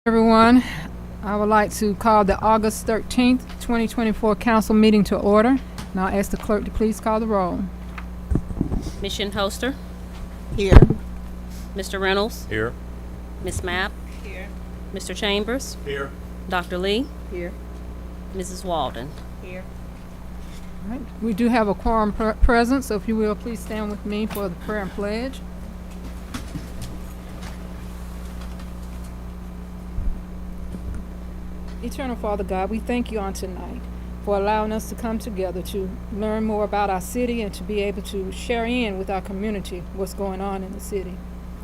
Everyone, I would like to call the August 13th, 2024 council meeting to order. And I'll ask the clerk to please call the roll. Mission Hoster, Here. Mr. Reynolds, Here. Miss Mapp, Here. Mr. Chambers, Here. Dr. Lee, Here. Mrs. Walden. Here. All right. We do have a quorum present, so if you will, please stand with me for the prayer and pledge. Eternal Father God, we thank you on tonight for allowing us to come together to learn more about our city and to be able to share in with our community what's going on in the city.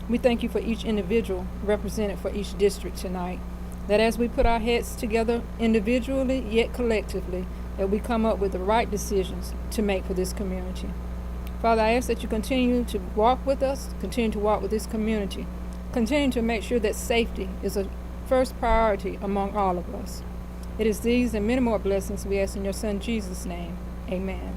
We thank you for each individual represented for each district tonight, that as we put our heads together individually yet collectively, that we come up with the right decisions to make for this community. Father, I ask that you continue to walk with us, continue to walk with this community, continue to make sure that safety is a first priority among all of us. It is these and many more blessings we ask in your Son Jesus' name. Amen.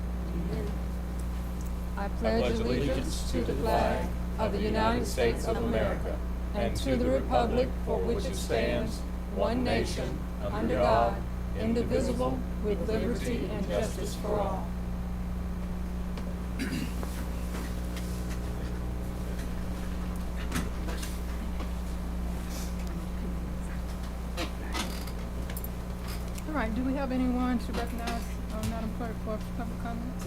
I pledge allegiance to the flag of the United States of America and to the republic for which it stands, one nation, under God, indivisible, with liberty and justice for all. All right, do we have anyone to recognize Madam Clerk for public comments?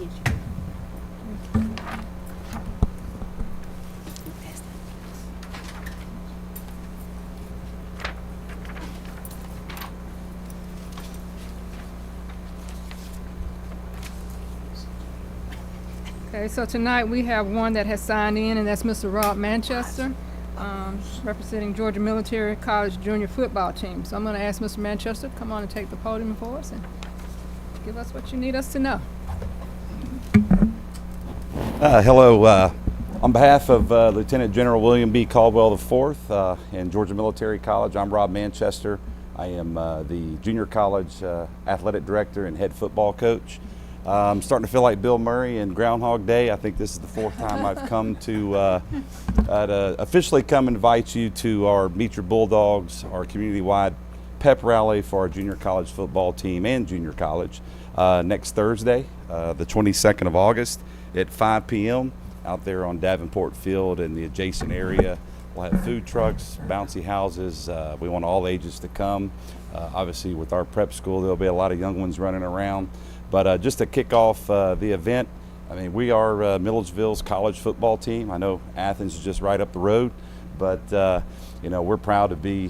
Okay, so tonight we have one that has signed in, and that's Mr. Rob Manchester, representing Georgia Military College junior football team. So I'm going to ask Mr. Manchester to come on and take the podium for us and give us what you need us to know. Hello. On behalf of Lieutenant General William B. Caldwell IV and Georgia Military College, I'm Rob Manchester. I am the junior college athletic director and head football coach. I'm starting to feel like Bill Murray in Groundhog Day. I think this is the fourth time I've come to officially come invite you to our Meet Your Bulldogs, our community-wide pep rally for our junior college football team and junior college next Thursday, the 22nd of August at 5 p.m. out there on Davenport Field and the adjacent area. We'll have food trucks, bouncy houses. We want all ages to come. Obviously, with our prep school, there'll be a lot of young ones running around. But just to kick off the event, I mean, we are Milledgeville's college football team. I know Athens is just right up the road, but you know, we're proud to be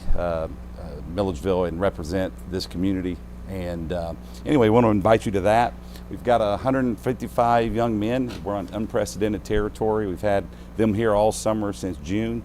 Milledgeville and represent this community. And anyway, we want to invite you to that. We've got 155 young men. We're on unprecedented territory. We've had them here all summer since June.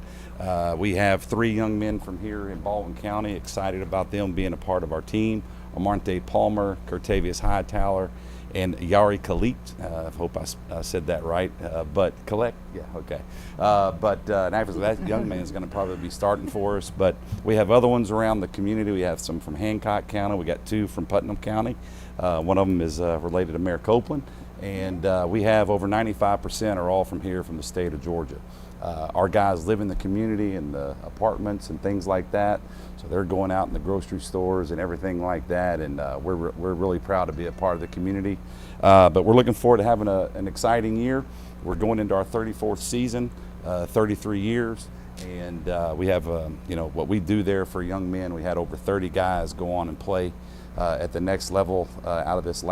We have 3 young men from here in Baldwin County, excited about them being a part of our team. Amante Palmer, Curtavious Hightower, and Yari Khalid. I hope I said that right, but collect, yeah, okay. And after that young man is going to probably be starting for us, but we have other ones around the community. We have some from Hancock County. We got 2 from Putnam County. One of them is related to Mayor Copeland, and we have over 95% are all from here, from the state of Georgia. Our guys live in the community in the apartments and things like that, so they're going out in the grocery stores and everything like that, and we're really proud to be a part of the community. But we're looking forward to having an exciting year. We're going into our 34th season, 33 years, and we have you know, what we do there for young men. We had over 30 guys go on and play at the next level out of this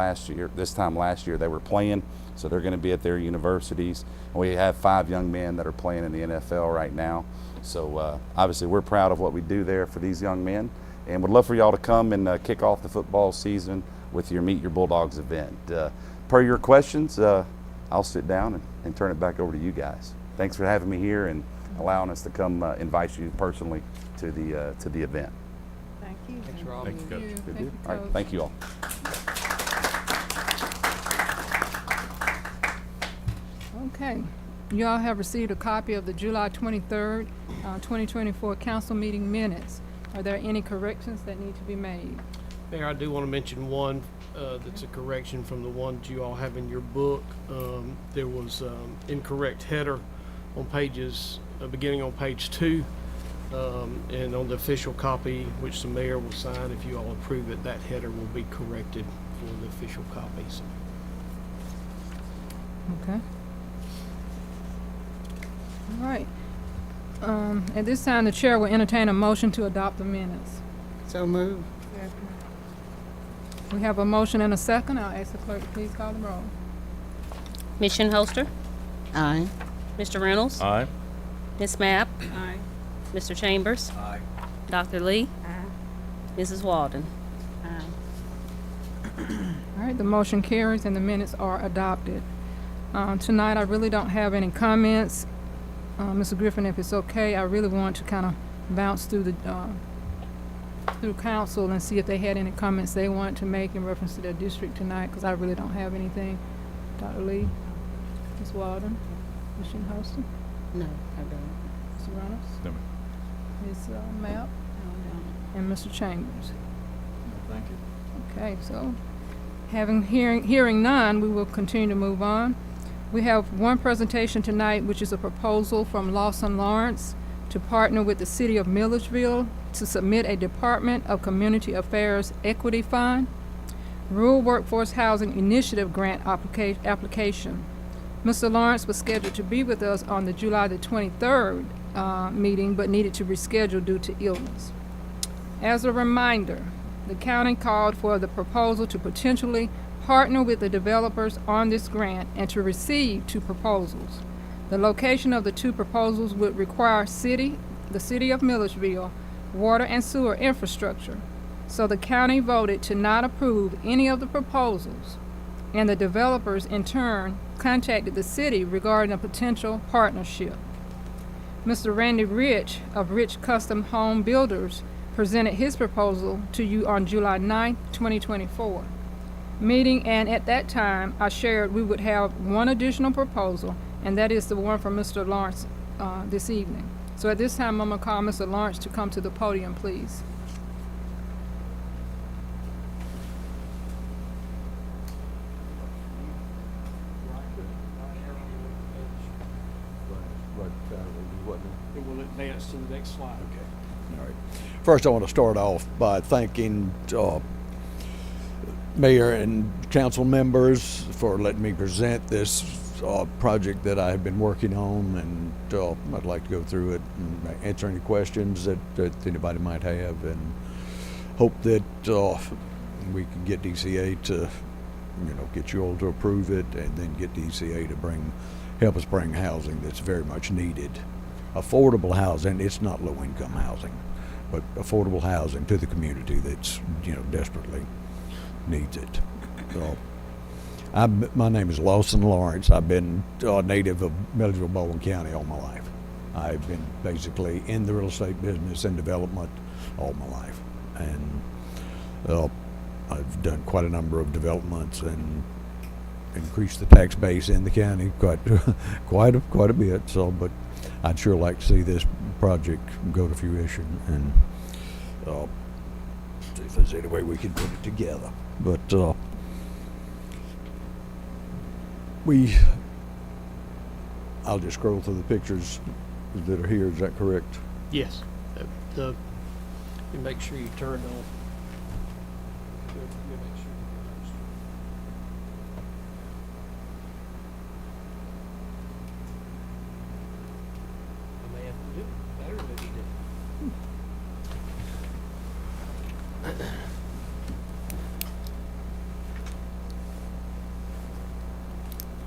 time last year they were playing, so they're going to be at their universities. And we have 5 young men that are playing in the NFL right now. So obviously we're proud of what we do there for these young men, and would love for y'all to come and kick off the football season with your Meet Your Bulldogs event. Per your questions, I'll sit down and turn it back over to you guys. Thanks for having me here and allowing us to come invite you personally to the event. Thank you. Thanks, Rob. Thank you, Coach. Thank you, All right, Coach. thank you all. Okay. You all have received a copy of the July 23rd, 2024 council meeting minutes. Are there any corrections that need to be made? Mayor, I do want to mention one that's a correction from the ones you all have in your book. There was incorrect header on pages, beginning on page 2 And on the official copy, which the mayor will sign, if you all approve it, that header will be corrected for the official copy. So Okay. All right. At this time, the chair will entertain a motion to adopt the minutes. So moved. We have a motion and a second. I'll ask the clerk to please call the roll. Ms. Shinholster, Aye. Mr. Reynolds, Aye. Ms. Mapp, Aye. Mr. Chambers, Aye. Dr. Lee, Aye. Mrs. Walden. Aye. All right, the motion carries and the minutes are adopted. Tonight, I really don't have any comments. Mr. Griffin, if it's okay, I really want to kind of bounce through through council and see if they had any comments they wanted to make in reference to their district tonight, because I really don't have anything. Dr. Lee, Ms. Walden, Ms. Shinholster, No, I don't. Mr. Reynolds, No, ma'am. Ms. Mapp, and Mr. Chambers. Thank you. Okay, so hearing none, we will continue to move on. We have one presentation tonight, which is a proposal from Lawson Lawrence to partner with the city of Milledgeville to submit a Department of Community Affairs Equity Fund Rural Workforce Housing Initiative Grant application. Mr. Lawrence was scheduled to be with us on the July the 23rd meeting, but needed to reschedule due to illness. As a reminder, the county called for the proposal to potentially partner with the developers on this grant and to receive 2 proposals. The location of the 2 proposals would require the city of Milledgeville water and sewer infrastructure. So the county voted to not approve any of the proposals, and the developers in turn contacted the city regarding a potential partnership. Mr. Randy Rich of Rich Custom Home Builders presented his proposal to you on July 9th, 2024 meeting, and at that time, I shared we would have one additional proposal, and that is the one from Mr. Lawrence this evening. So at this time, I'm gonna call Mr. Lawrence to come to the podium, please. it will advance to the next slide. All right. First, I want to start off by thanking Mayor and council members for letting me present this project that I have been working on, and I'd like to go through it and answer any questions that anybody might have, and hope that we can get DCA to, get you all to approve it, and then get DCA to help us bring housing that's very much needed. Affordable housing, it's not low-income housing, but affordable housing to the community that's, desperately needs it. So, my name is Lawson Lawrence. I've been a native of Milledgeville, Baldwin County all my life. I've been basically in the real estate business and development all my life, and I've done quite a number of developments and increased the tax base in the county quite a bit. So, but I'd sure like to see this project go to fruition and see if there's any way we can put it together. But I'll just scroll through the pictures that are here. Is that correct? Yes. You make sure you turn on. You make sure you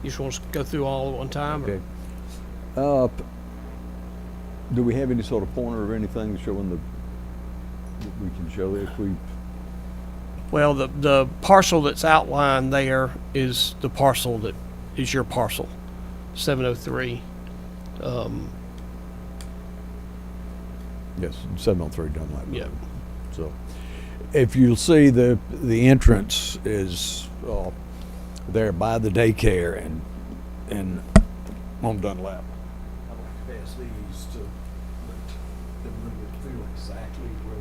You just want us to go through all at one time? or- Okay. Do we have any sort of pointer or anything showing that we can show if we? Well, the parcel that's outlined there is the parcel that is your parcel, 703. Yes, 703 Dunlap. Yeah. So, if you'll see, the entrance is there by the daycare and on Dunlap. I'd like to pass these to let them feel exactly where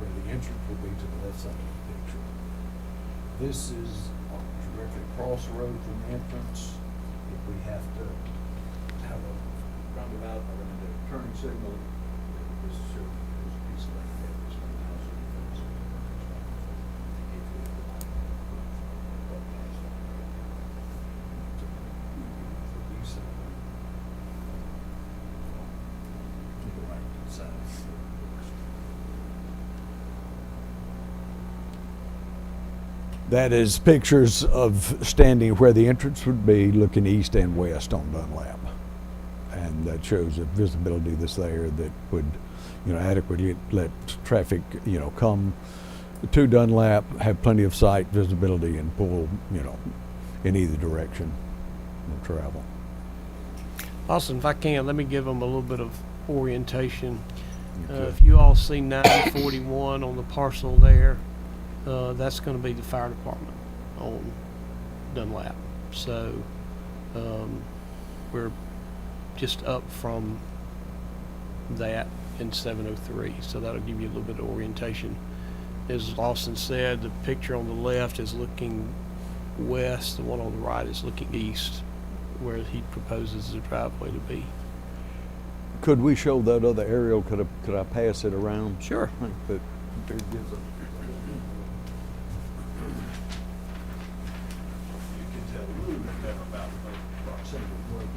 the entrance will be to the left side of the picture. This is directly across the road from the entrance. If we have to have a roundabout, around the turning signal. This shows a piece of land that was on the house and the fence. That is pictures of standing where the entrance would be, looking east and west on Dunlap. And that shows the visibility that's there that would, adequately let traffic, come to Dunlap, have plenty of sight visibility and pull, in either direction of travel. Austin, if I can, let me give them a little bit of orientation. Okay. If you all see 941 on the parcel there, that's going to be the fire department on Dunlap. So we're just up from that in 703. So that'll give you a little bit of orientation. As Austin said, the picture on the left is looking west. The one on the right is looking east, where he proposes the driveway to be. Could we show that other aerial? Could I pass it around? Sure. I think that there gives a. You can tell a little bit better about the proximity of where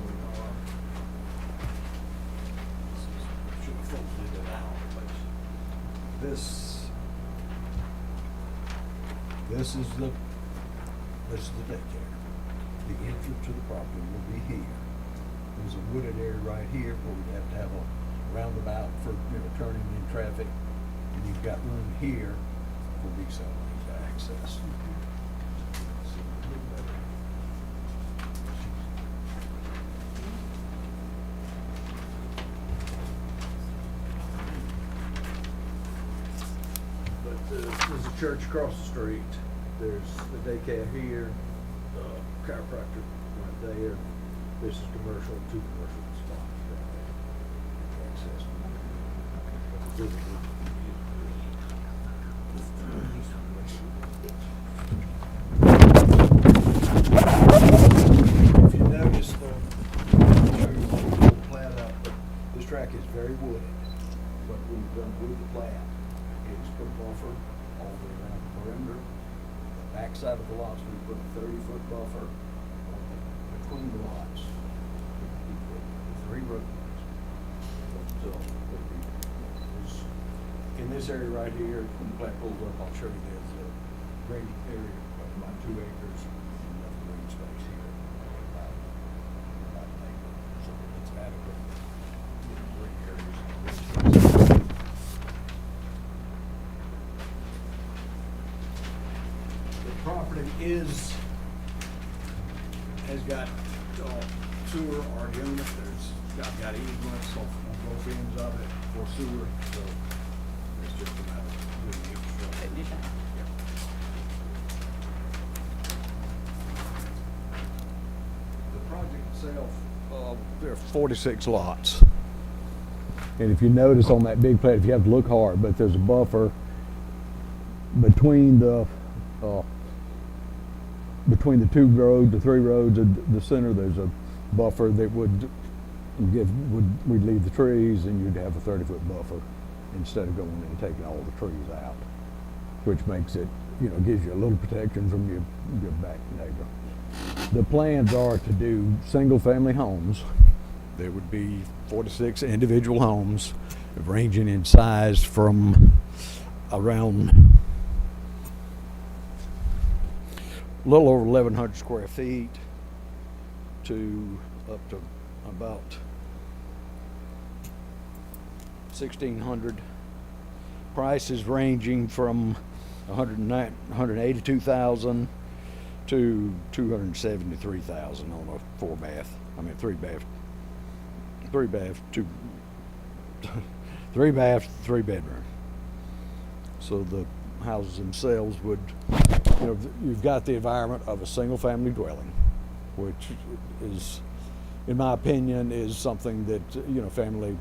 we are. Should have folded it out, but this is the daycare. The entrance to the property will be here. There's a wooded area right here where we'd have to have a roundabout for, turning in traffic. And you've got room here for resale lanes to access. But there's a church across the street. There's the daycare here, chiropractor right there. This is commercial, two commercial spots right there. Access. If you notice, the plat up, this track is very wooded. What we've done with the plat is put a buffer all the way around the perimeter. The backside of the lots, we put a 30-foot buffer between the lots. Three roadways. So, in this area right here, when the plat pulls up, I'll show you there's a grading area of about 2 acres and enough green space here. About an acre, so it's adequate. Green areas. The property has got sewer already on it. I've got easements on both ends of it for sewer, so it's just a matter of doing the infrastructure. Yeah. The project itself, there are 46 lots. And if you notice on that big plat, if you have to look hard, but there's a buffer between the 2 roads, the 3 roads, the center, there's a buffer that would we'd leave the trees and you'd have a 30-foot buffer instead of going and taking all the trees out, which makes it, gives you a little protection from your back neighbor. The plans are to do single-family homes. There would be 46 individual homes ranging in size from around a little over 1,100 square feet to up to about 1,600. Prices ranging from $182,000 to $273,000 on a 3 bath, 3 bedroom. So the houses themselves would, you've got the environment of a single family dwelling, which is, in my opinion, is something that, family,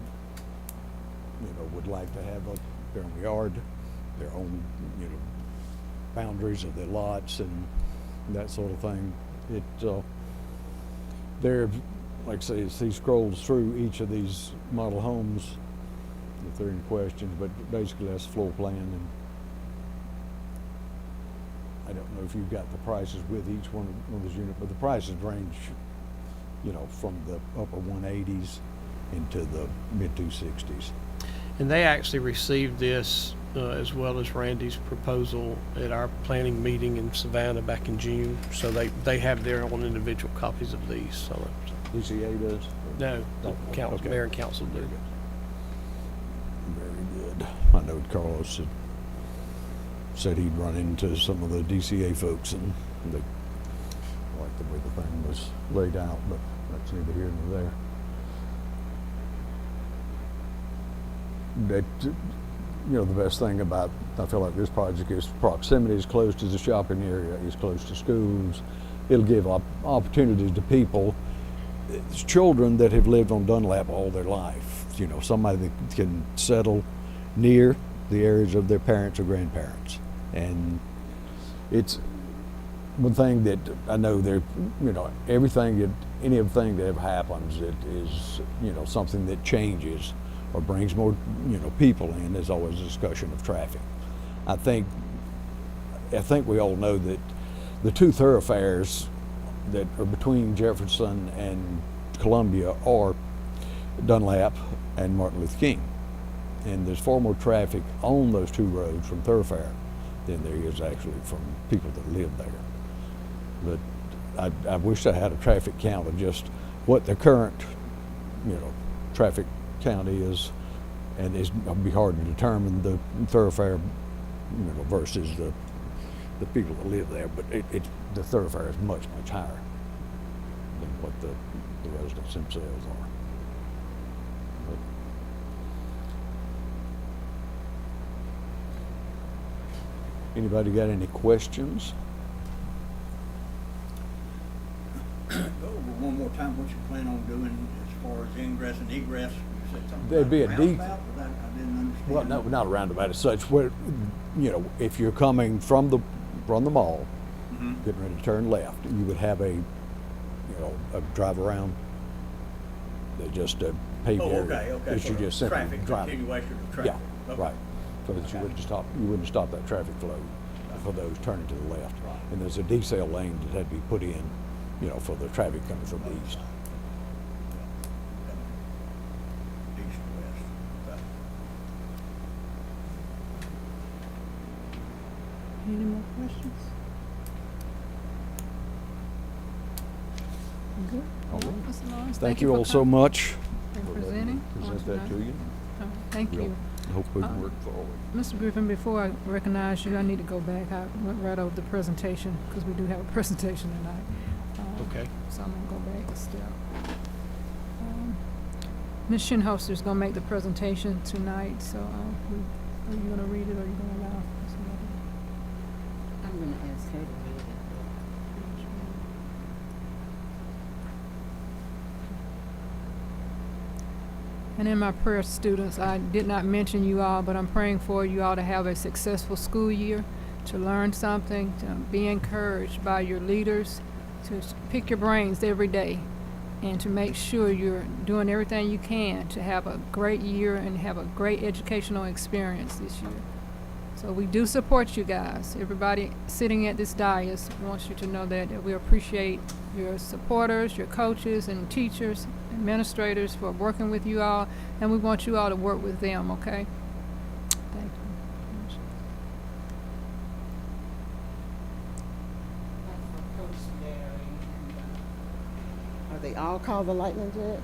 would like to have their own yard, their own, boundaries of their lots and that sort of thing. like I say, as he scrolls through each of these model homes, if there are any questions, but basically that's the floor plan, and I don't know if you've got the prices with each one of those units, but the prices range, from the upper 180s into the mid 260s. And they actually received this as well as Randy's proposal at our planning meeting in Savannah back in June. So they have their own individual copies of these. So DCA does? no, the Oh, council, okay. mayor and council do. Very good. I know Carlos had said he'd run into some of the DCA folks and they liked the way the thing was laid out, but that's neither here nor there. The best thing about, I feel like this project is proximity is close to the shopping area, is close to schools. It'll give opportunities to people, it's children that have lived on Dunlap all their life. Somebody that can settle near the areas of their parents or grandparents. And it's one thing that I know there, anything that ever happens that is, something that changes or brings more, people in, there's always a discussion of traffic. I think we all know that the two thoroughfares that are between Jefferson and Columbia are Dunlap and Martin Luther King. And there's far more traffic on those two roads from thoroughfare than there is actually from people that live there. But I wish I had a traffic count of just what the current, traffic count is, and it'll be hard to determine the thoroughfare, versus the people that live there. But the thoroughfare is much, much higher than what the residents themselves are. But anybody got any questions? Go over one more time what you plan on doing as far as ingress and egress. You said something There'd about be a roundabout, but I didn't understand. Well, no, not a roundabout as such. Where, if you're coming from the mall, getting ready to turn left, you would have a drive around. Just a paved Oh, area okay. that So you just simply traffic, drive. continuation of traffic. Yeah, Okay. right. So that you wouldn't stop that traffic flow for those turning to the left. Right. And there's a decel lane that had to be put in, for the traffic coming from the east. East to west. Okay. Any more questions? Good. All right. Mr. Lawrence, Thank you all for so coming much. and presenting. on Present that to tonight. you. Thank We'll you. Hope we Uh, can work forward. Mr. Griffin, before I recognize you, I need to go back. I went right over the presentation because we do have a presentation tonight. Okay. So I'm gonna go back a step. Ms. Shinholster's gonna make the presentation tonight, so are you gonna read it or are you gonna allow somebody? I'm going to ask her to read it. And in my prayer, students, I did not mention you all, but I'm praying for you all to have a successful school year, to learn something, to be encouraged by your leaders, to pick your brains every day, and to make sure you're doing everything you can to have a great year and have a great educational experience this year. So we do support you guys. Everybody sitting at this dais wants you to know that we appreciate your supporters, your coaches and teachers, administrators for working with you all, and we want you all to work with them, okay? Thank you. Are they all called the Lightning Jets?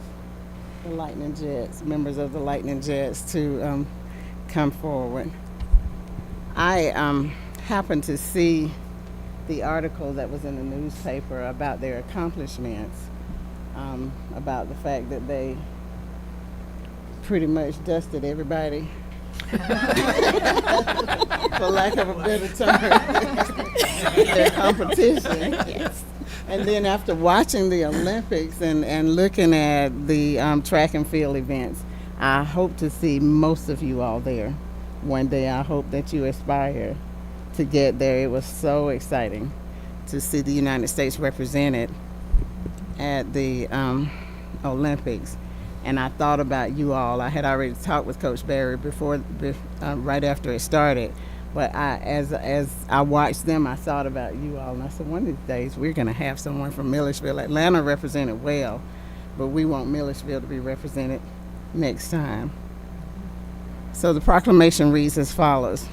The Lightning Jets, members of the Lightning Jets to come forward. I happened to see the article that was in the newspaper about their accomplishments, about the fact that they pretty much dusted everybody, for lack of a better term, their competition. Yes. And then after watching the Olympics and looking at the track and field events, I hope to see most of you all there one day. I hope that you aspire to get there. It was so exciting to see the United States represented at the Olympics. And I thought about you all. I had already talked with Coach Barry right after it started. But as I watched them, I thought about you all, and I said, one of these days we're going to have someone from Milledgeville. Atlanta represented well, but we want Milledgeville to be represented next time. So the proclamation reads as follows.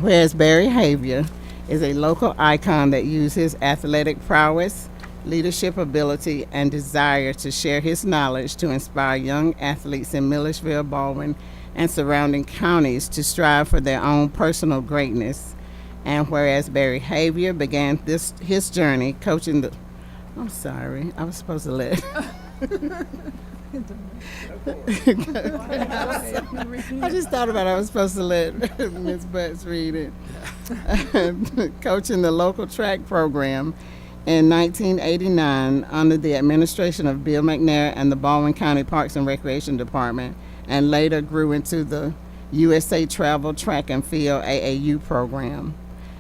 Whereas Barry Havier is a local icon that uses athletic prowess, leadership ability, and desire to share his knowledge to inspire young athletes in Milledgeville, Baldwin, and surrounding counties to strive for their own personal greatness. And whereas Barry Havier began his journey coaching the... I'm sorry, I was supposed to let... I just thought about it. I was supposed to let Ms. Butts read it. Coaching the local track program in 1989 under the administration of Bill McNair and the Baldwin County Parks and Recreation Department, and later grew into the USA Travel Track and Field AAU program.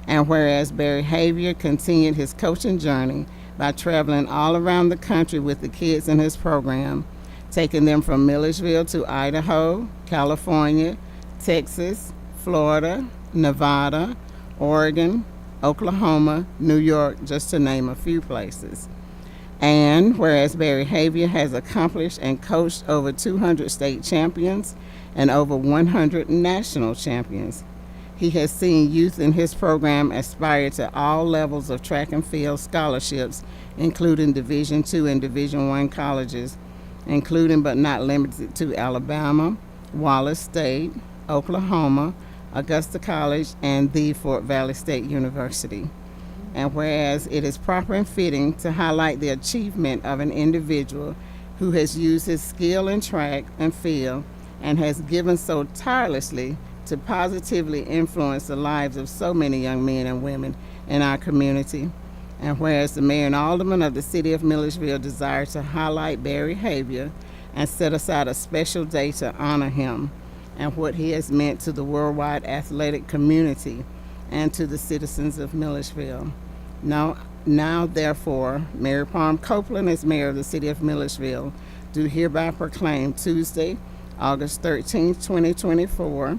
And whereas Barry Havier continued his coaching journey by traveling all around the country with the kids in his program, taking them from Milledgeville to Idaho, California, Texas, Florida, Nevada, Oregon, Oklahoma, New York, just to name a few places. And whereas Barry Havier has accomplished and coached over 200 state champions and over 100 national champions, he has seen youth in his program aspire to all levels of track and field scholarships, including Division II and Division I colleges, including but not limited to Alabama, Wallace State, Oklahoma, Augusta College, and the Fort Valley State University. And whereas it is proper and fitting to highlight the achievement of an individual who has used his skill in track and field and has given so tirelessly to positively influence the lives of so many young men and women in our community. And whereas the mayor and aldermen of the city of Milledgeville desire to highlight Barry Havier and set aside a special day to honor him and what he has meant to the worldwide athletic community and to the citizens of Milledgeville. Now, therefore, Mary Palm Copeland, as mayor of the city of Milledgeville, do hereby proclaim Tuesday, August 13th, 2024,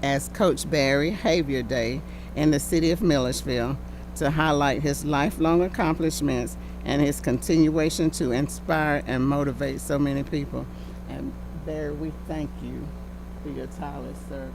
as Coach Barry Havier Day in the city of Milledgeville to highlight his lifelong accomplishments and his continuation to inspire and motivate so many people. And Barry, we thank you for your tireless service.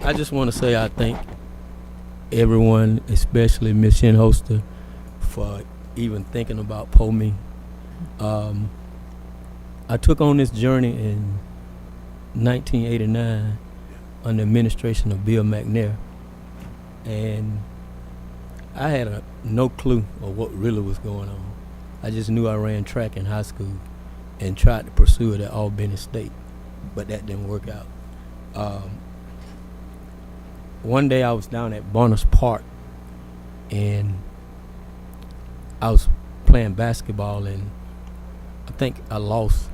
I just want to say I thank everyone, especially Ms. Shinholster, for even thinking about POME. I took on this journey in 1989 under administration of Bill McNair, and I had no clue of what really was going on. I just knew I ran track in high school and tried to pursue it at Albany State, but that didn't work out. One day I was down at Bonner's Park, and I was playing basketball, and I think I lost.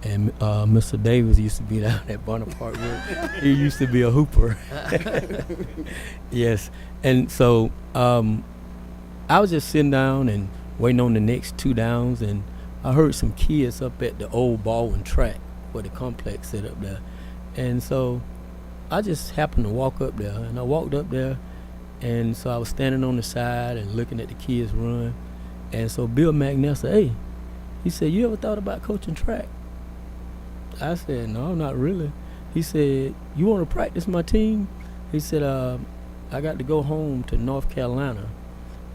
And Mr. Davis used to be down at Bonner Park. He used to be a hooper. Yes. And so I was just sitting down and waiting on the next two downs, and I heard some kids up at the old Baldwin track where the complex set up there. And so I just happened to walk up there, and I walked up there, and so I was standing on the side and looking at the kids run. And so Bill McNair said, "Hey," he said, "you ever thought about coaching track?" I said, "No, not really." He said, "You want to practice my team?" He said, "I got to go home to North Carolina."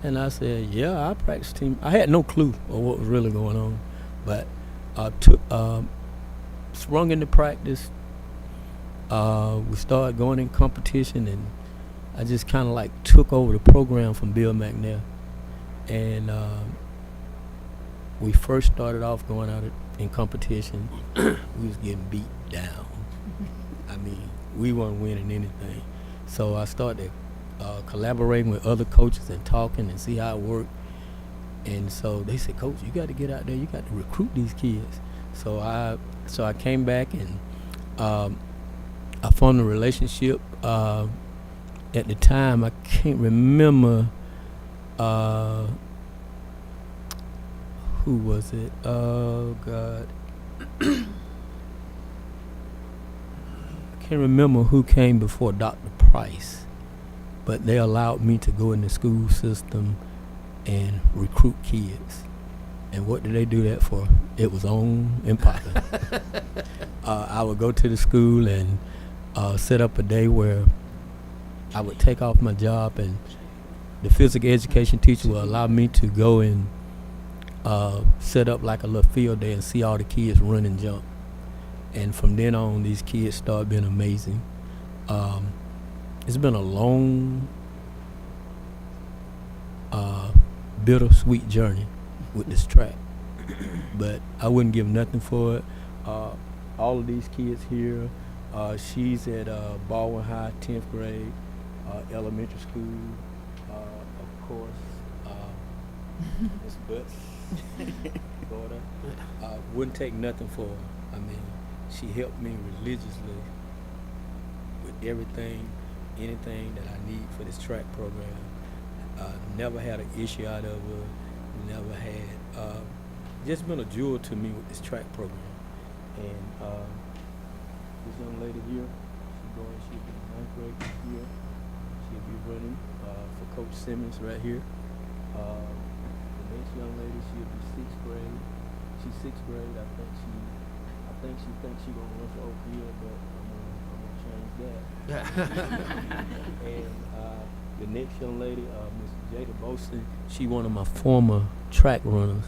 And I said, "Yeah, I practice team." I had no clue of what was really going on, but I sprung into practice. We started going in competition, and I just kind of like took over the program from Bill McNair. And we first started off going out in competition. We was getting beat down. I mean, we weren't winning anything. So I started collaborating with other coaches and talking and see how it worked. And so they said, Coach, you got to get out there. You got to recruit these kids. So I came back and I formed a relationship. At the time, I can't remember who was it. Oh God, I can't remember who came before Dr. Price, but they allowed me to go in the school system and recruit kids. And what did they do that for? It was on and popping. I would go to the school and set up a day where I would take off my job, and the physical education teacher would allow me to go and set up like a little field day and see all the kids run and jump. And from then on, these kids started being amazing. It's been a long, bittersweet journey with this track, but I wouldn't give nothing for it. All of these kids here, she's at Baldwin High, 10th grade, elementary school, of course, Miss Butts, daughter. Wouldn't take nothing for her. I mean, she helped me religiously with everything, anything that I need for this track program. Never had an issue out of her. Never had. Just been a jewel to me with this track program. And this young lady here, she'll be in 9th grade this year. She'll be running for Coach Simmons right here. The next young lady, she'll be 6th grade. She's 6th grade. I think she thinks she's gonna run for Oak Hill, but I'm gonna change that. And the next young lady, Miss Jada Boaston, she one of my former track runners.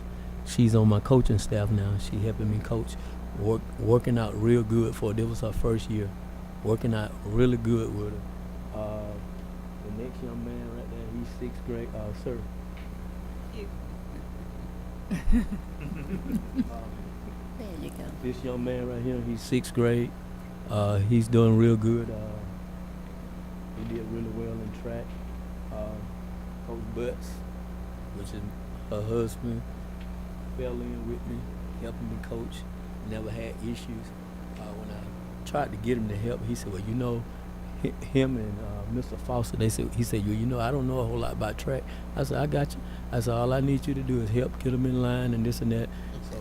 She's on my coaching staff now. She helping me coach, working out real good for her. This was her first year, working out really good with her. The next young man right there, he's 6th grade. Sir. There you go. This young man right here, he's 6th grade. He's doing real good. He did really well in track. Coach Butts, which is her husband, fell in with me, helping me coach. Never had issues. When I tried to get him to help, he said, well, you know, him and Mr. Foster, he said, you know, I don't know a whole lot about track. I said, I got you. I said, all I need you to do is help get him in line and this and that. So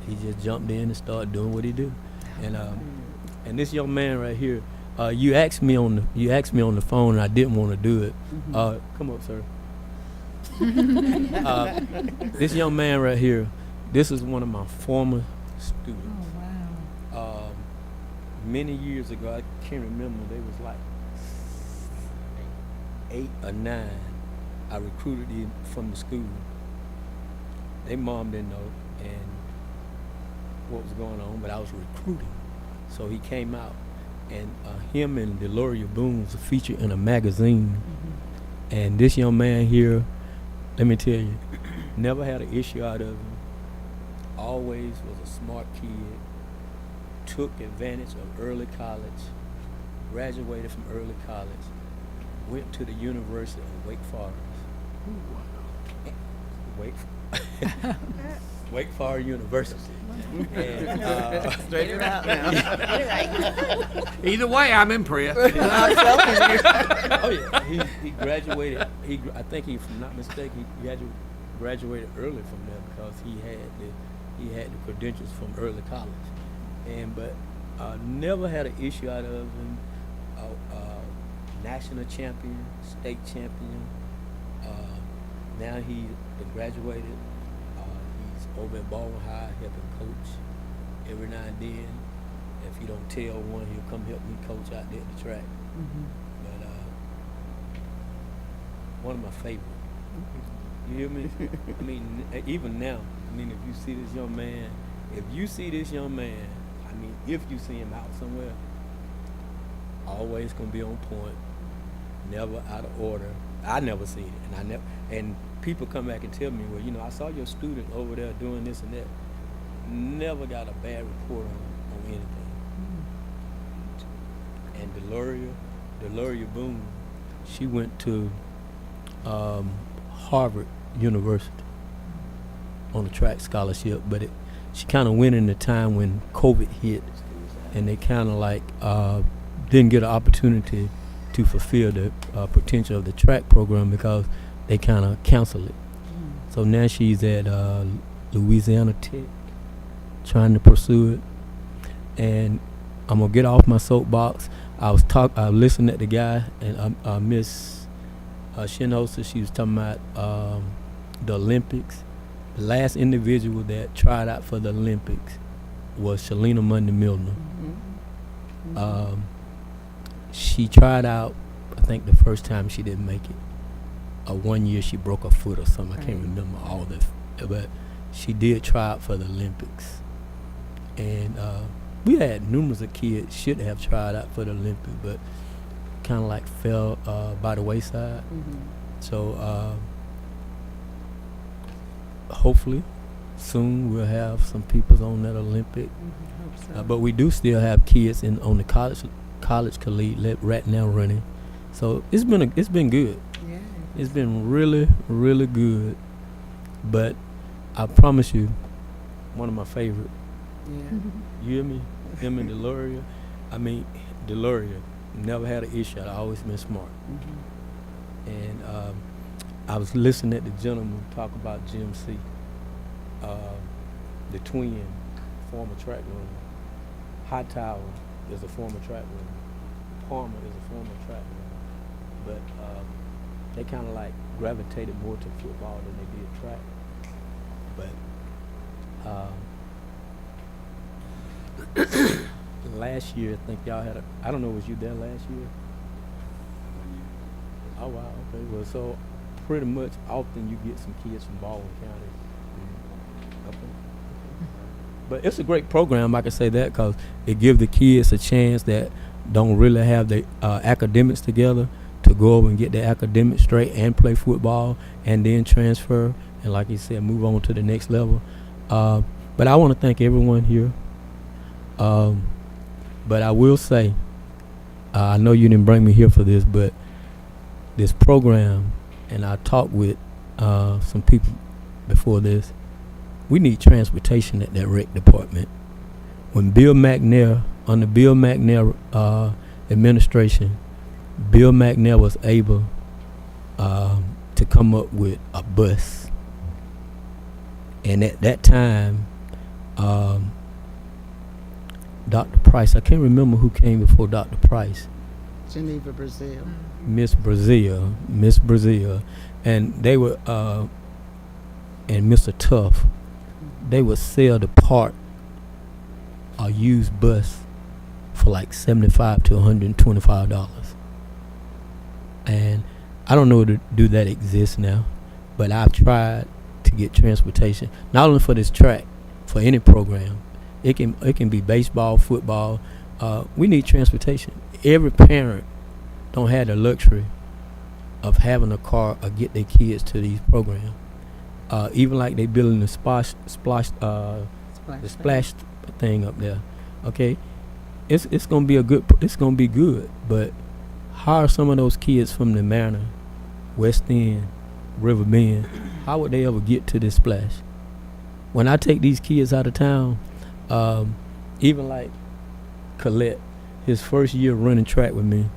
he just jumped in and started doing what he do. And this young man right here, you asked me on the phone, and I didn't want to do it. Come up, sir. This young man right here, this is one of my former students. Oh, wow. Many years ago, I can't remember, they was like 8 or 9. I recruited him from the school. Their mom didn't know and what was going on, but I was recruiting. So he came out, and him and Deloria Boone was featured in a magazine. And this young man here, let me tell you, never had an issue out of him. Always was a smart kid. Took advantage of early college. Graduated from early college. Went to the University of Wake Forest. Wake Forest University. And, Straight it out now. Either way, I'm impressed. oh yeah, he graduated. I think if I'm not mistaken, he graduated early from there because he had the credentials from early college. But never had an issue out of him. National champion, state champion. Now he graduated. He's over at Baldwin High helping coach every now and then. If he don't tell one, he'll come help me coach out there at the track. But one of my favorites. You hear me? I mean, even now, I mean, if you see this young man, I mean, if you see him out somewhere, always gonna be on point, never out of order. I never seen it, and people come back and tell me, well, you know, I saw your student over there doing this and that. Never got a bad report on anything. And Deloria Boone, she went to Harvard university on a track scholarship, but she kind of went in the time when COVID hit, and they kind of like didn't get an opportunity to fulfill the potential of the track program because they kind of canceled it. So now she's at Louisiana Tech trying to pursue it. And I'm gonna get off my soapbox. I listened at the guy, and Miss Shinhosa, she was talking about the Olympics. The last individual that tried out for the Olympics was Shalina Monday Milner. She tried out, I think the first time she didn't make it. 1 year she broke her foot or something. I can't remember all that, but she did try out for the Olympics. And we had numerous of kids should have tried out for the Olympics, but kind of like fell by the wayside. So hopefully soon we'll have some people on that Olympic. But we do still have kids on the college collegiate right now running. So it's been good. Yeah. It's been really, really good. But I promise you, one of my favorite. Yeah. You hear me? Him and Deloria. I mean, Deloria never had an issue. I always been smart. And I was listening at the gentleman talk about Jim C. The twin, former track runner. Hightower is a former track runner. Palmer is a former track runner. But they kind of like gravitated more to football than they did track. But last year, I think y'all had I don't know, was you there last year? Oh, wow, okay. Well, so pretty much often you get some kids from Baldwin County. Okay. But it's a great program, I can say that, because it gives the kids a chance that don't really have the academics together to go over and get their academics straight and play football and then transfer and, like you said, move on to the next level. But I want to thank everyone here. But I will say, I know you didn't bring me here for this, but this program, and I talked with some people before this, we need transportation at that rec department. When Bill McNair, under Bill McNair administration, Bill McNair was able to come up with a bus. And at that time, Dr. Price, I can't remember who came before Dr. Price. Geneva, Brazil. Miss Brazil, and they were, and Mr. Tuff, they would sell the part, a used bus, for like $75 to $125. And I don't know do that exist now, but I've tried to get transportation, not only for this track, for any program. It can be baseball, football. We need transportation. Every parent don't have the luxury of having a car or get their kids to these programs. Even like they building the splash thing up there. Okay, it's gonna be good. But how are some of those kids from the Manor, West End, River Bend? How would they ever get to this splash? When I take these kids out of town, even like Colette, his first year running track with me,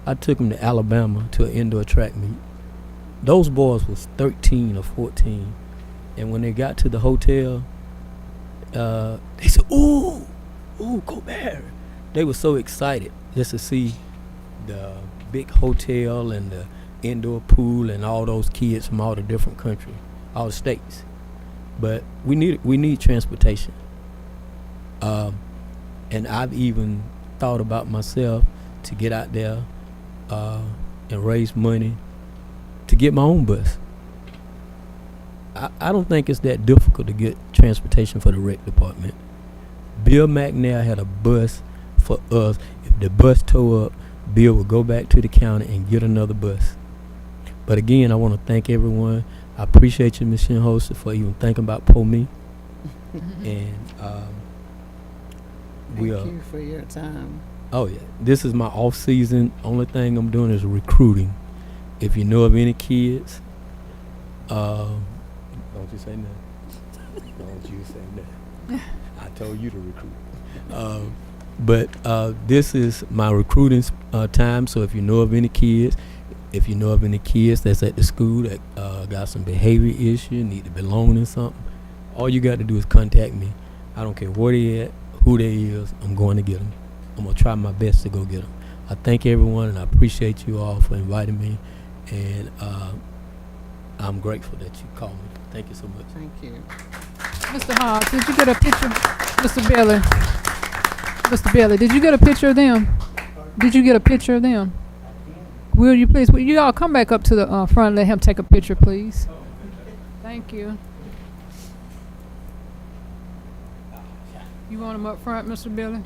I took him to Alabama to an indoor track meet. Those boys was 13 or 14. And when they got to the hotel, they said, ooh, go there. They were so excited just to see the big hotel and the indoor pool and all those kids from all the different countries, all the states. But we need transportation. And I've even thought about myself to get out there and raise money to get my own bus. I don't think it's that difficult to get transportation for the rec department. Bill McNair had a bus for us. If the bus tore up, Bill would go back to the county and get another bus. But again, I want to thank everyone. I appreciate you, Ms. Shinhosa, for even thinking about me. And Thank you for your time. Oh yeah, this is my off season. Only thing I'm doing is recruiting. If you know of any kids Don't you say nothing. Don't you say nothing. I told you to recruit. But this is my recruiting time. So if you know of any kids, that's at the school that got some behavior issue, need to belong in something, all you got to do is contact me. I don't care where they at, who they is. I'm going to get them. I'm gonna try my best to go get them. I thank everyone, and I appreciate you all for inviting me. And I'm grateful that you called me. Thank you so much. Thank you. Mr. Hobbs, did you get a picture? Mr. Bailey. Mr. Bailey, did you get a picture of them? Did you get a picture of them? Will you please? Will you all come back up to the front and let him take a picture, please? Thank you. You want him up front, Mr. Bailey?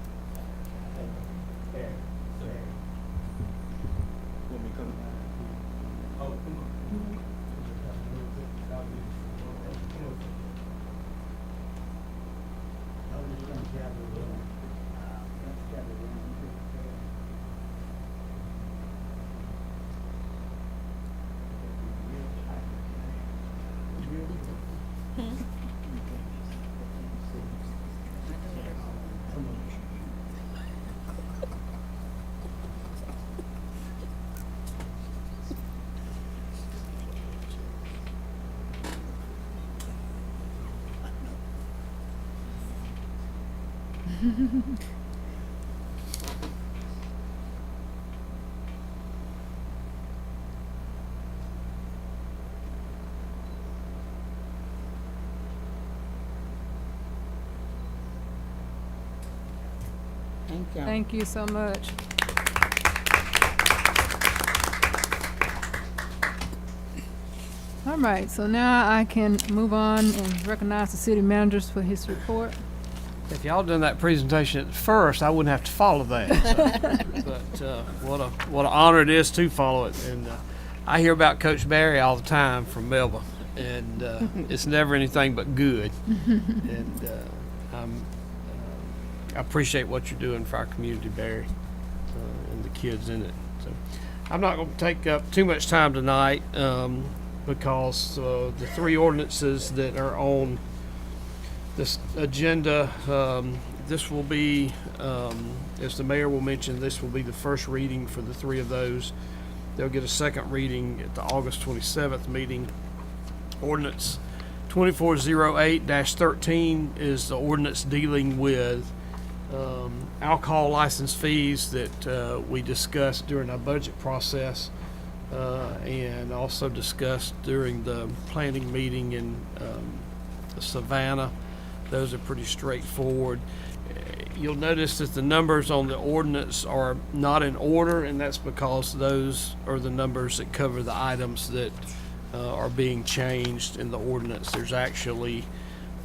Thank you. Thank you so much. All right, so now I can move on and recognize the city managers for his report. If y'all done that presentation at first, I wouldn't have to follow that. So, but what an honor it is to follow it. And I hear about Coach Barry all the time from Melba, and it's never anything but good. And I appreciate what you're doing for our community, Barry, and the kids in it. So I'm not going to take up too much time tonight because the three ordinances that are on this agenda, this will be, as the mayor will mention, this will be the first reading for the three of those. They'll get a second reading at the August 27th meeting. Ordinance 2408-13 is the ordinance dealing with alcohol license fees that we discussed during our budget process and also discussed during the planning meeting in Savannah. Those are pretty straightforward. You'll notice that the numbers on the ordinance are not in order, and that's because those are the numbers that cover the items that are being changed in the ordinance. There's actually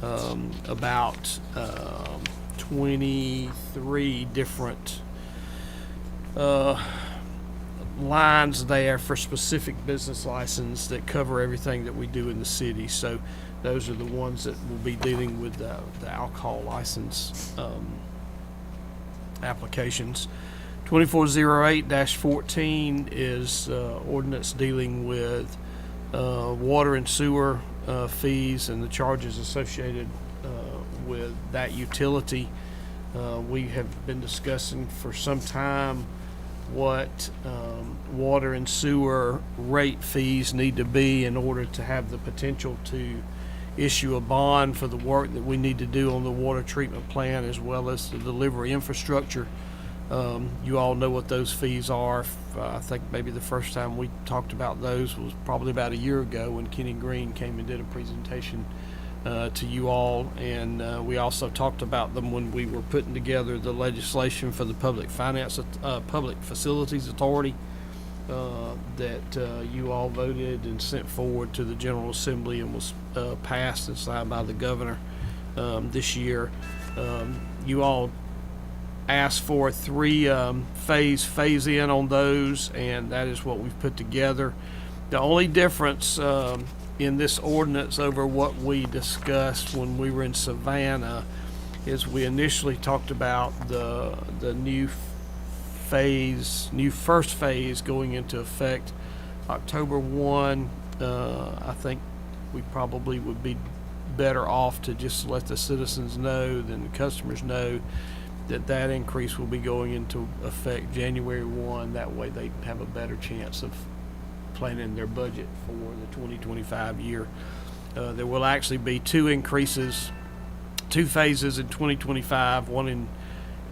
about 23 different lines there for specific business license that cover everything that we do in the city. So those are the ones that will be dealing with the alcohol license applications. 2408-14 is ordinance dealing with water and sewer fees and the charges associated with that utility. We have been discussing for some time what water and sewer rate fees need to be in order to have the potential to issue a bond for the work that we need to do on the water treatment plant as well as the delivery infrastructure. You all know what those fees are. I think maybe the first time we talked about those was probably about a year ago when Kenny Green came and did a presentation to you all, and we also talked about them when we were putting together the legislation for the Public Facilities Authority that you all voted and sent forward to the General Assembly and was passed and signed by the governor this year. You all asked for a phase in on those, and that is what we've put together. The only difference in this ordinance over what we discussed when we were in Savannah is we initially talked about the new first phase going into effect October 1. I think we probably would be better off to just let the citizens know, then the customers know that that increase will be going into effect January 1. That way they have a better chance of planning their budget for the 2025 year. There will actually be two increases, two phases in 2025, one in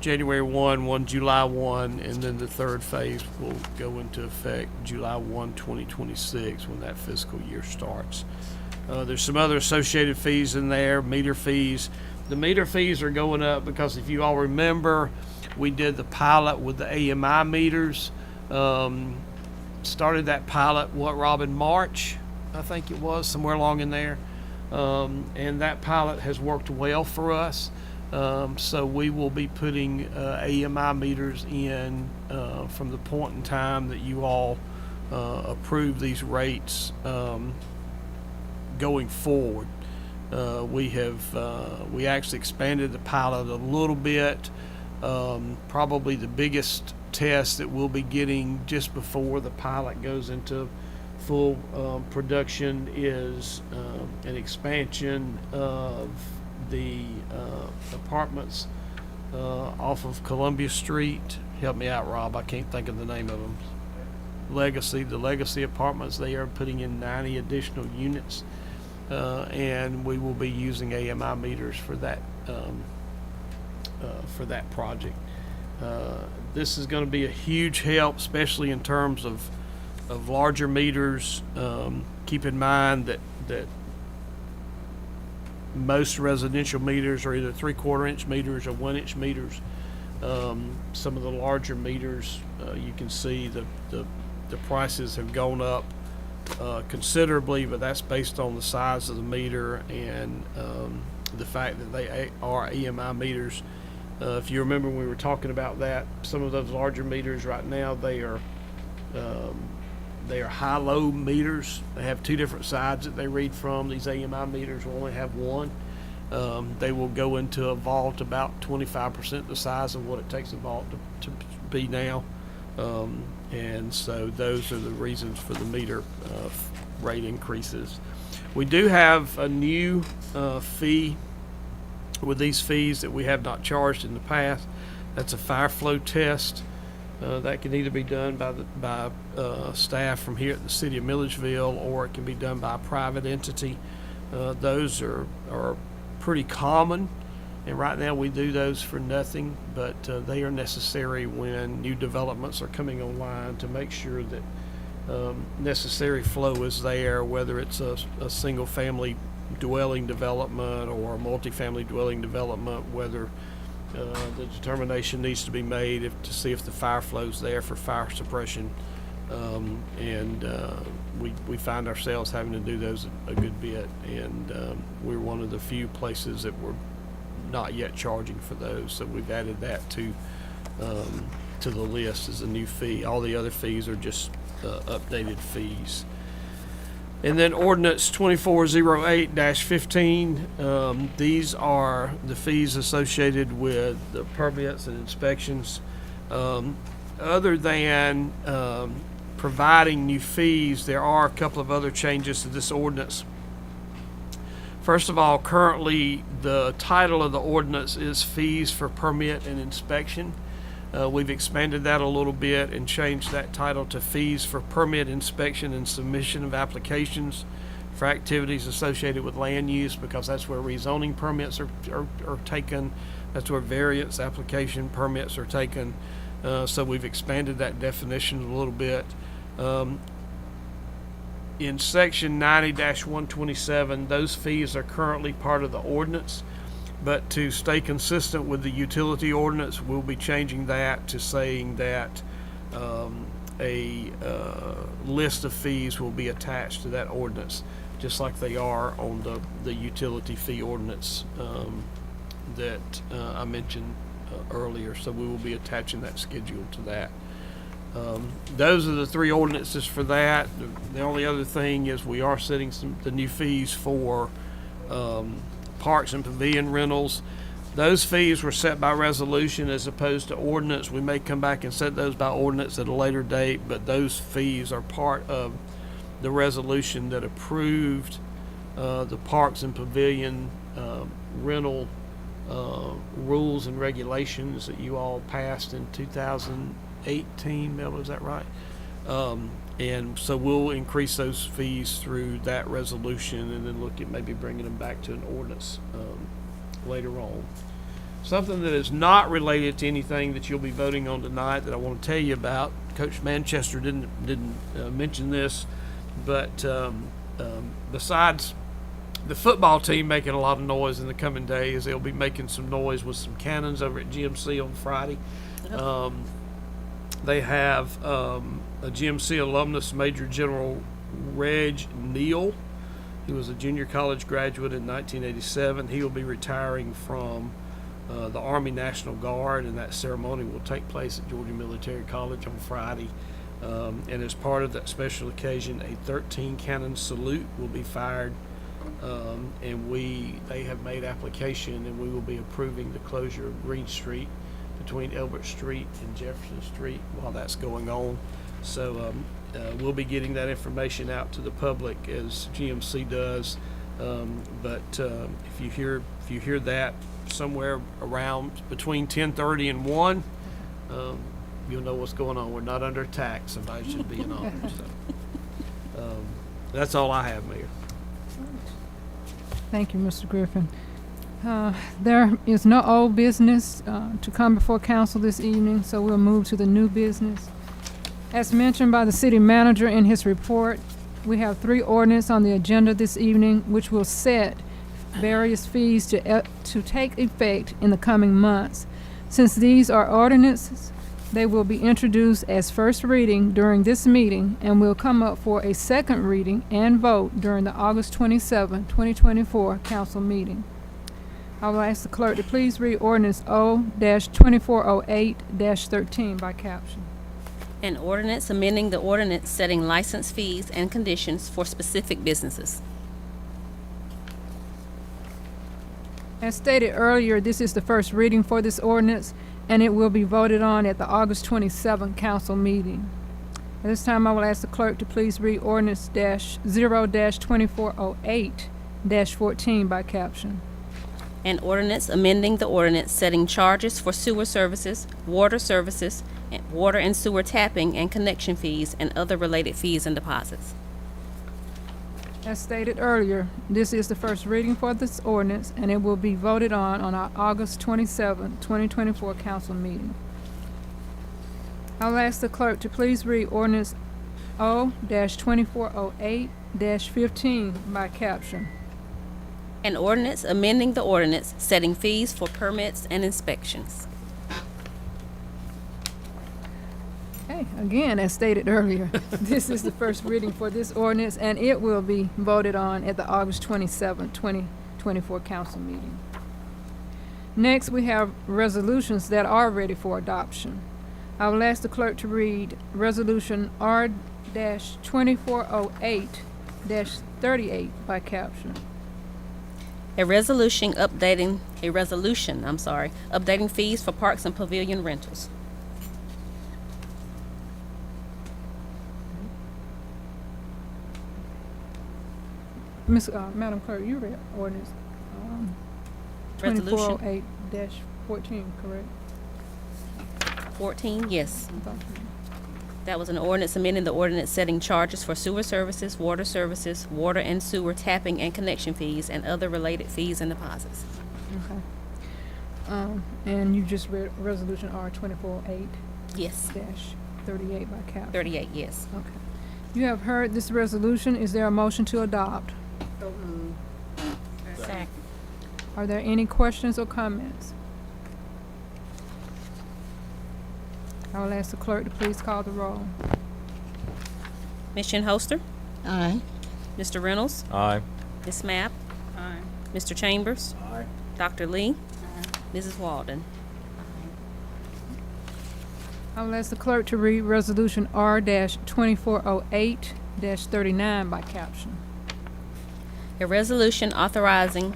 January 1, one July 1, and then the third phase will go into effect July 1, 2026, when that fiscal year starts. There's some other associated fees in there, meter fees. The meter fees are going up because if you all remember, we did the pilot with the AMI meters. Started that pilot, Rob, in March, I think it was, somewhere along in there. And that pilot has worked well for us. So we will be putting AMI meters in from the point in time that you all approve these rates going forward. We actually expanded the pilot a little bit. Probably the biggest test that we'll be getting just before the pilot goes into full production is an expansion of the apartments off of Columbia Street. Help me out, Rob. I can't think of the name of them. The Legacy apartments. They are putting in 90 additional units, and we will be using AMI meters for that project. This is going to be a huge help, especially in terms of larger meters. Keep in mind that most residential meters are either 3/4 inch meters or 1 inch meters. Some of the larger meters, you can see the prices have gone up considerably, but that's based on the size of the meter and the fact that they are AMI meters. If you remember when we were talking about that, some of those larger meters right now, they are high-low meters. They have two different sides that they read from. These AMI meters will only have one. They will go into a vault about 25% the size of what it takes a vault to be now. And so those are the reasons for the meter rate increases. We do have a new fee with these fees that we have not charged in the past. That's a fire flow test. That can either be done by staff from here at the city of Milledgeville, or it can be done by a private entity. Those are pretty common, and right now we do those for nothing, but they are necessary when new developments are coming online to make sure that necessary flow is there, whether it's a single family dwelling development or a multifamily dwelling development, whether the determination needs to be made to see if the fire flow's there for fire suppression. We find ourselves having to do those a good bit, and we're one of the few places that we're not yet charging for those, so we've added that to the list as a new fee. All the other fees are just updated fees. And then ordinance 2408-15, these are the fees associated with the permits and inspections. Other than providing new fees, there are a couple of other changes to this ordinance. First of all, currently the title of the ordinance is fees for permit and inspection. We've expanded that a little bit and changed that title to fees for permit, inspection, and submission of applications for activities associated with land use, because that's where rezoning permits are taken. That's where variance application permits are taken. So we've expanded that definition a little bit. In section 90-127, those fees are currently part of the ordinance. But to stay consistent with the utility ordinance, we'll be changing that to saying that a list of fees will be attached to that ordinance, just like they are on the utility fee ordinance that I mentioned earlier. So we will be attaching that schedule to that. Those are the three ordinances for that. The only other thing is we are setting the new fees for parks and pavilion rentals. Those fees were set by resolution as opposed to ordinance. We may come back and set those by ordinance at a later date, but those fees are part of the resolution that approved the parks and pavilion rental rules and regulations that you all passed in 2018, Mel, is that right? And so we'll increase those fees through that resolution and then look at maybe bringing them back to an ordinance later on. Something that is not related to anything that you'll be voting on tonight that I want to tell you about. Coach Manchester didn't mention this, but besides the football team making a lot of noise in the coming days, they'll be making some noise with some cannons over at GMC on Friday. They have a GMC alumnus, Major General Reg Neal. He was a junior college graduate in 1987. He will be retiring from the Army National Guard, and that ceremony will take place at Georgia Military College on Friday. And as part of that special occasion, a 13 cannon salute will be fired. And they have made application, and we will be approving the closure of Green Street between Elbert Street and Jefferson Street while that's going on. So we'll be getting that information out to the public as GMC does. But if you hear that somewhere around between 10:30 and 1, you'll know what's going on. We're not under attack. Somebody should be in office. So, that's all I have, Mayor. Thank you, Mr. Griffin. There is no old business to come before council this evening, so we'll move to the new business. As mentioned by the city manager in his report, we have 3 ordinances on the agenda this evening, which will set various fees to take effect in the coming months. Since these are ordinances, they will be introduced as first reading during this meeting and will come up for a second reading and vote during the August 27, 2024 council meeting. I will ask the clerk to please read ordinance O-2408-13 by caption. An ordinance amending the ordinance setting license fees and conditions for specific businesses. As stated earlier, this is the first reading for this ordinance, and it will be voted on at the August 27 council meeting. At this time, I will ask the clerk to please read ordinance 0-2408-14 by caption. An ordinance amending the ordinance setting charges for sewer services, water and sewer tapping and connection fees, and other related fees and deposits. As stated earlier, this is the first reading for this ordinance, and it will be voted on our August 27, 2024 council meeting. I'll ask the clerk to please read ordinance O-2408-15 by caption. An ordinance amending the ordinance setting fees for permits and inspections. Okay, again, as stated earlier, this is the first reading for this ordinance, and it will be voted on at the August 27, 2024 council meeting. Next, we have resolutions that are ready for adoption. I will ask the clerk to read Resolution R-2408-38 by caption. A resolution updating fees for parks and pavilion rentals. Madam Clerk, you read ordinance Resolution 2408-14, correct? 14, yes. That was an ordinance amending the ordinance setting charges for sewer services, water and sewer tapping and connection fees, and other related fees and deposits. Okay. And you just read Resolution R-2408-38 Yes. by caption. 38, yes. Okay. You have heard this resolution. Is there a motion to adopt? Second. Are there any questions or comments? I will ask the clerk to please call the roll. Ms. Shinholster? Aye. Mr. Reynolds? Aye. Ms. Mapp? Aye. Mr. Chambers? Aye. Dr. Lee? Mrs. Walden? I will ask the clerk to read Resolution R-2408-39 by caption. A resolution authorizing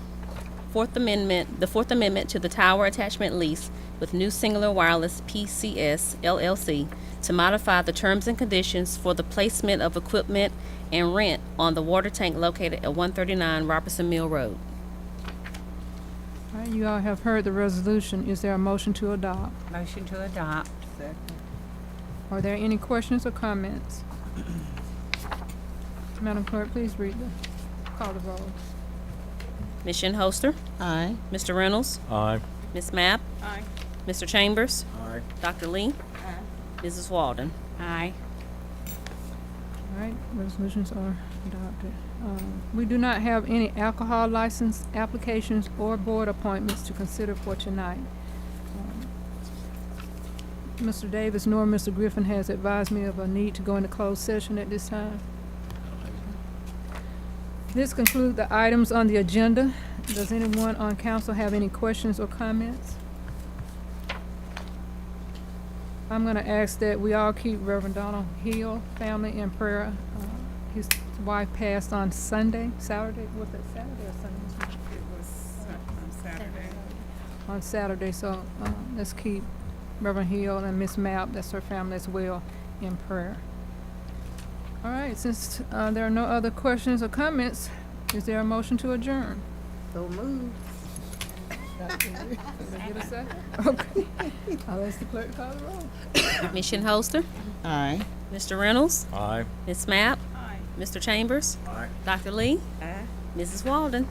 The Fourth Amendment to the Tower Attachment Lease with New Singular Wireless PCS LLC to modify the terms and conditions for the placement of equipment and rent on the water tank located at 139 Robertson Mill Road. All right, you all have heard the resolution. Is there a motion to adopt? Motion to adopt. Are there any questions or comments? Madam Clerk, please read call the roll. Ms. Shinholster, Aye. Mr. Reynolds, Aye. Ms. Mapp, Aye. Mr. Chambers, Aye. Dr. Lee, Mrs. Walden. Aye. All right, resolutions are adopted. We do not have any alcohol license applications or board appointments to consider for tonight. Mr. Davis nor Mr. Griffin has advised me of a need to go into closed session at this time. This concludes the items on the agenda. Does anyone on council have any questions or comments? I'm gonna ask that we all keep Reverend Donald Hill family in prayer. His wife passed on Saturday, was it Saturday or Sunday? It was on Saturday. On Saturday, so, let's keep Reverend Hill and Miss Mapp, that's her family as well, in prayer. All right, since, there are no other questions or comments, is there a motion to adjourn? So moved. Did I get a second? Okay. I'll ask the clerk to call the roll. Ms. Shinholster, Aye. Mr. Reynolds, Aye. Ms. Mapp, Aye. Mr. Chambers, Aye. Dr. Lee, Aye. Mrs. Walden.